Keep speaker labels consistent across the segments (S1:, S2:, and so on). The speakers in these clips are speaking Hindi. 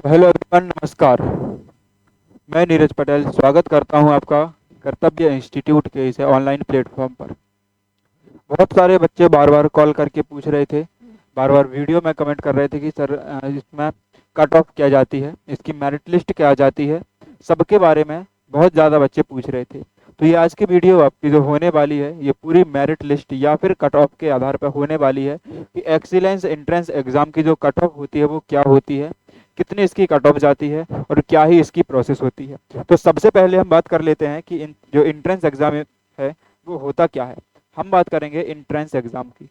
S1: हेलो एवरीवन, नमस्कार। मैं नीरज पटेल स्वागत करता हूं आपका कर्तव्य इंस्टीट्यूट के इस ऑनलाइन प्लेटफॉर्म पर। बहुत सारे बच्चे बार बार कॉल करके पूछ रहे थे, बार बार वीडियो में कमेंट कर रहे थे कि सर इसमें कट ऑफ क्या जाती है, इसकी मेरिट लिस्ट क्या जाती है, सबके बारे में बहुत ज़्यादा बच्चे पूछ रहे थे। तो ये आज की वीडियो आपकी जो होने वाली है, ये पूरी मेरिट लिस्ट या फिर कट ऑफ के आधार पर होने वाली है कि एक्सीलेंस एंट्रेंस एग्ज़ाम की जो कट ऑफ होती है वो क्या होती है, कितनी इसकी कट ऑफ जाती है और क्या ही इसकी प्रोसेस होती है। तो सबसे पहले हम बात कर लेते हैं कि जो एंट्रेंस एग्ज़ाम है वो होता क्या है। हम बात करेंगे एंट्रेंस एग्ज़ाम की।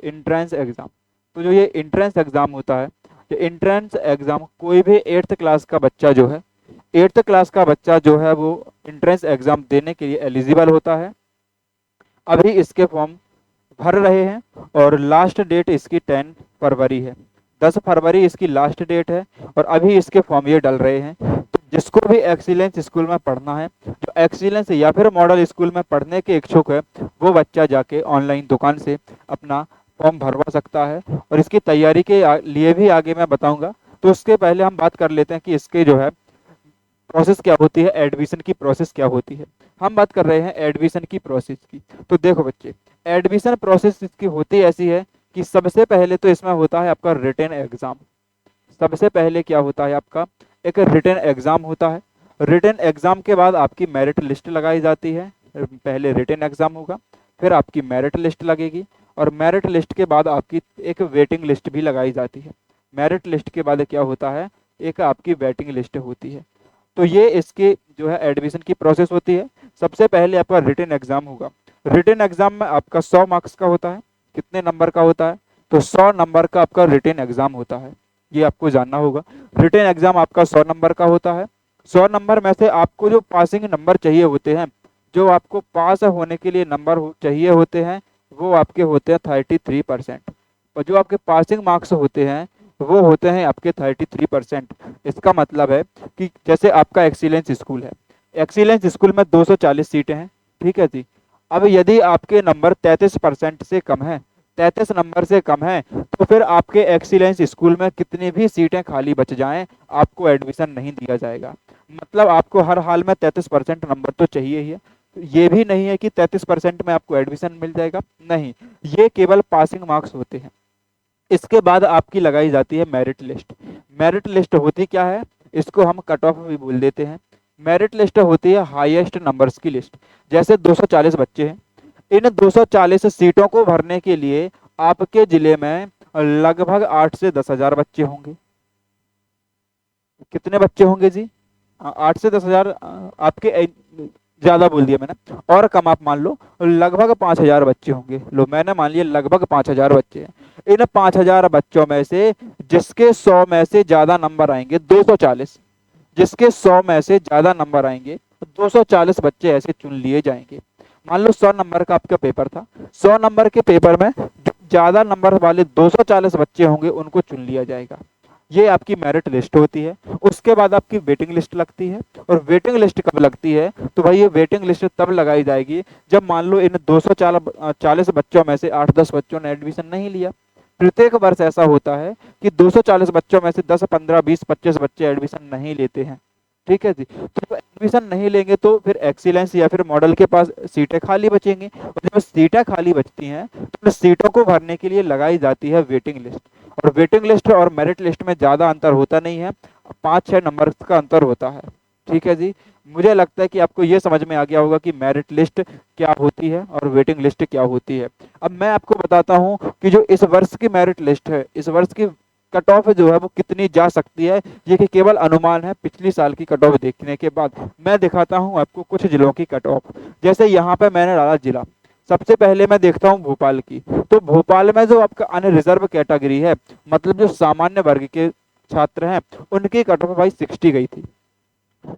S1: एंट्रेंस एग्ज़ाम, तो जो ये एंट्रेंस एग्ज़ाम होता है, ये एंट्रेंस एग्ज़ाम कोई भी 8th क्लास का बच्चा जो है, 8th क्लास का बच्चा जो है वो एंट्रेंस एग्ज़ाम देने के लिए एलिजिबल होता है। अभी इसके फॉर्म भर रहे हैं और लास्ट डेट इसकी 10 फरवरी है। 10 फरवरी इसकी लास्ट डेट है और अभी इसके फॉर्म ये डल रहे हैं। तो जिसको भी एक्सीलेंस स्कूल में पढ़ना है, जो एक्सीलेंस या फिर मॉडल स्कूल में पढ़ने के इच्छुक है, वो बच्चा जाके ऑनलाइन दुकान से अपना फॉर्म भरवा सकता है। और इसकी तैयारी के लिए भी आगे मैं बताऊंगा। तो उसके पहले हम बात कर लेते हैं कि इसके जो है प्रोसेस क्या होती है, एडमिशन की प्रोसेस क्या होती है। हम बात कर रहे हैं एडमिशन की प्रोसेस की। तो देखो बच्चे, एडमिशन प्रोसेस इसकी होती ऐसी है कि सबसे पहले तो इसमें होता है आपका रिटन एग्ज़ाम। सबसे पहले क्या होता है, आपका एक रिटन एग्ज़ाम होता है। रिटन एग्ज़ाम के बाद आपकी मेरिट लिस्ट लगाई जाती है। पहले रिटन एग्ज़ाम होगा, फिर आपकी मेरिट लिस्ट लगेगी और मेरिट लिस्ट के बाद आपकी एक वेटिंग लिस्ट भी लगाई जाती है। मेरिट लिस्ट के बाद क्या होता है, एक आपकी वेटिंग लिस्ट होती है। तो ये इसके जो है एडमिशन की प्रोसेस होती है। सबसे पहले आपका रिटन एग्ज़ाम होगा। रिटन एग्ज़ाम में आपका 100 मार्क्स का होता है। कितने नंबर का होता है, तो 100 नंबर का आपका रिटन एग्ज़ाम होता है। ये आपको जानना होगा। रिटन एग्ज़ाम आपका 100 नंबर का होता है। 100 नंबर में से आपको जो पासिंग नंबर चाहिए होते हैं, जो आपको पास होने के लिए नंबर चाहिए होते हैं, वो आपके होते हैं 33%। और जो आपके पासिंग मार्क्स होते हैं वो होते हैं आपके 33%। इसका मतलब है कि जैसे आपका एक्सीलेंस स्कूल है, एक्सीलेंस स्कूल में 240 सीटें हैं, ठीक है जी। अब यदि आपके नंबर 33% से कम है, 33 नंबर से कम है, तो फिर आपके एक्सीलेंस स्कूल में कितनी भी सीटें खाली बच जाएं, आपको एडमिशन नहीं दिया जाएगा। मतलब आपको हर हाल में 33% नंबर तो चाहिए ही है। ये भी नहीं है कि 33% में आपको एडमिशन मिल जाएगा, नहीं, ये केवल पासिंग मार्क्स होते हैं। इसके बाद आपकी लगाई जाती है मेरिट लिस्ट। मेरिट लिस्ट होती क्या है, इसको हम कट ऑफ भी बोल देते हैं। मेरिट लिस्ट होती है हाईएस्ट नंबर्स की लिस्ट। जैसे 240 बच्चे हैं, इन 240 सीटों को भरने के लिए आपके जिले में लगभग 8 से 10,000 बच्चे होंगे। कितने बच्चे होंगे जी, 8 से 10,000। आपके ज्यादा बोल दिया मैंने, और कम आप मान लो, लगभग 5,000 बच्चे होंगे। लो मैंने मान लिया लगभग 5,000 बच्चे हैं। इन 5,000 बच्चों में से जिसके 100 में से ज्यादा नंबर आएंगे, 240, जिसके 100 में से ज्यादा नंबर आएंगे, 240 बच्चे ऐसे चुन लिए जाएंगे। मान लो 100 नंबर का आपका पेपर था, 100 नंबर के पेपर में जो ज्यादा नंबर वाले 240 बच्चे होंगे उनको चुन लिया जाएगा। ये आपकी मेरिट लिस्ट होती है। उसके बाद आपकी वेटिंग लिस्ट लगती है। और वेटिंग लिस्ट कब लगती है, तो भाई ये वेटिंग लिस्ट तब लगाई जाएगी जब मान लो इन 240 बच्चों में से 8-10 बच्चों ने एडमिशन नहीं लिया। प्रत्येक वर्ष ऐसा होता है कि 240 बच्चों में से 10, 15, 20, 25 बच्चे एडमिशन नहीं लेते हैं, ठीक है जी। तो एडमिशन नहीं लेंगे तो फिर एक्सीलेंस या फिर मॉडल के पास सीटें खाली बचेंगी, और जब सीटें खाली बचती हैं तो सीटों को भरने के लिए लगाई जाती है वेटिंग लिस्ट। और वेटिंग लिस्ट और मेरिट लिस्ट में ज़्यादा अंतर होता नहीं है, 5-6 नंबर का अंतर होता है, ठीक है जी। मुझे लगता है कि आपको ये समझ में आ गया होगा कि मेरिट लिस्ट क्या होती है और वेटिंग लिस्ट क्या होती है। अब मैं आपको बताता हूँ कि जो इस वर्ष की मेरिट लिस्ट है, इस वर्ष की कट ऑफ जो है वो कितनी जा सकती है, ये कि केवल अनुमान है पिछली साल की कट ऑफ देखने के बाद। मैं दिखाता हूँ आपको कुछ जिलों की कट ऑफ। जैसे यहाँ पे मैंने डाला जिला, सबसे पहले मैं देखता हूँ भोपाल की। तो भोपाल में जो आपका अनरिजर्व कैटेगरी है, मतलब जो सामान्य वर्ग के छात्र हैं, उनकी कट ऑफ भाई 60 गई थी।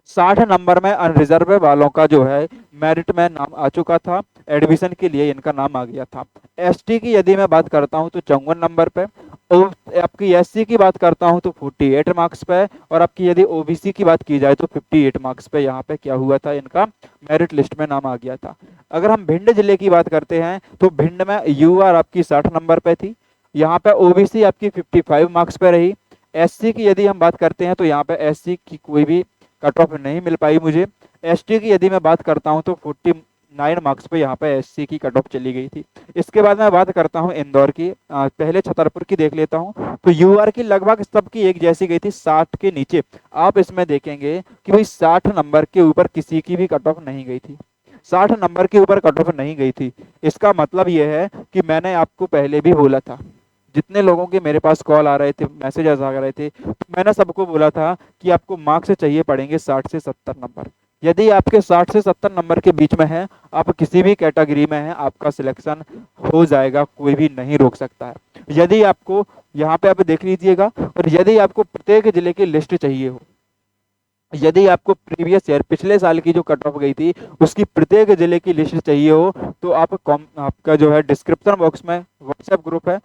S1: 60 नंबर में अनरिजर्व वालों का जो है मेरिट में नाम आ चुका था, एडमिशन के लिए इनका नाम आ गया था। एसटी की यदि मैं बात करता हूं तो 54 नंबर पे, और आपकी एससी की बात करता हूं तो 48 मार्क्स पे, और आपकी यदि ओबीसी की बात की जाए तो 58 मार्क्स पे यहाँ पे क्या हुआ था, इनका मेरिट लिस्ट में नाम आ गया था। अगर हम भिंड जिले की बात करते हैं तो भिंड में यूआर आपकी 60 नंबर पे थी। यहाँ पे ओबीसी आपकी 55 मार्क्स पे रही। एससी की यदि हम बात करते हैं तो यहाँ पे एससी की कोई भी कट ऑफ नहीं मिल पाई मुझे। एसटी की यदि मैं बात करता हूँ तो 49 मार्क्स पे यहाँ पे एससी की कट ऑफ चली गई थी। इसके बाद मैं बात करता हूँ इंदौर की, पहले छतरपुर की देख लेता हूँ। तो यूआर की लगभग सबकी एक जैसी गई थी, 60 के नीचे। आप इसमें देखेंगे कि भाई 60 नंबर के ऊपर किसी की भी कट ऑफ नहीं गई थी, 60 नंबर के ऊपर कट ऑफ नहीं गई थी। इसका मतलब यह है कि मैंने आपको पहले भी बोला था, जितने लोगों के मेरे पास कॉल आ रहे थे, मैसेजेस आ रहे थे, तो मैंने सबको बोला था कि आपको मार्क्स चाहिए पड़ेंगे 60 से 70 नंबर। यदि आपके 60 से 70 नंबर के बीच में है, आप किसी भी कैटेगरी में हैं, आपका सिलेक्शन हो जाएगा, कोई भी नहीं रोक सकता है। यदि आपको, यहाँ पे आप देख लीजिएगा, और यदि आपको प्रत्येक जिले की लिस्ट चाहिए हो, यदि आपको प्रीवियस ईयर पिछले साल की जो कट ऑफ गई थी उसकी प्रत्येक जिले की लिस्ट चाहिए हो, तो आपका जो है डिस्क्रिप्शन बॉक्स में व्हाट्सएप ग्रुप है,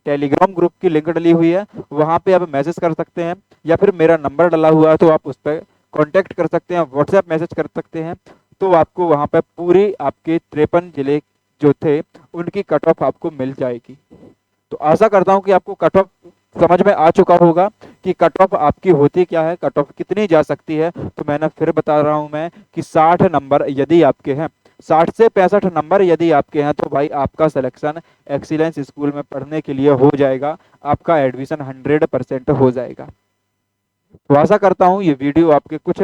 S1: टेलीग्राम ग्रुप की लिंक डली हुई है, वहाँ पे आप मैसेज कर सकते हैं, या फिर मेरा नंबर डला हुआ है तो आप उस पर कांटेक्ट कर सकते हैं, व्हाट्सएप मैसेज कर सकते हैं। तो आपको वहाँ पे पूरी आपके 53 जिले जो थे उनकी कट ऑफ आपको मिल जाएगी। तो आशा करता हूँ कि आपको कट ऑफ समझ में आ चुका होगा कि कट ऑफ आपकी होती क्या है, कट ऑफ कितनी जा सकती है। तो मैंने फिर बता रहा हूँ मैं कि 60 नंबर यदि आपके हैं, 60 से 65 नंबर यदि आपके हैं, तो भाई आपका सिलेक्शन एक्सीलेंस स्कूल में पढ़ने के लिए हो जाएगा, आपका एडमिशन 100% हो जाएगा। तो आशा करता हूँ ये वीडियो आपके कुछ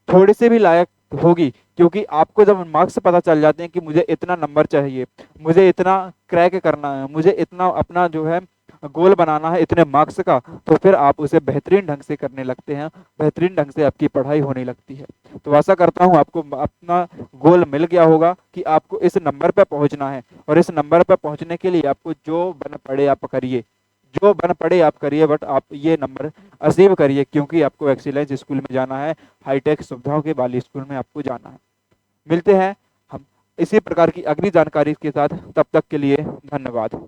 S1: थोड़ी सी भी लायक होगी, क्योंकि आपको जब मार्क्स पता चल जाते हैं कि मुझे इतना नंबर चाहिए, मुझे इतना क्रैक करना है, मुझे इतना अपना जो है गोल बनाना है इतने मार्क्स का, तो फिर आप उसे बेहतरीन ढंग से करने लगते हैं, बेहतरीन ढंग से आपकी पढ़ाई होने लगती है। तो आशा करता हूँ आपको अपना गोल मिल गया होगा कि आपको इस नंबर पर पहुँचना है, और इस नंबर पर पहुँचने के लिए आपको जो बन पड़े आप करिए, जो बन पड़े आप करिए, बट आप ये नंबर अचीव करिए, क्योंकि आपको एक्सीलेंस स्कूल में जाना है, हाईटेक सुविधाओं के वाले स्कूल में आपको जाना है। मिलते हैं हम इसी प्रकार की अगली जानकारी के साथ, तब तक के लिए धन्यवाद।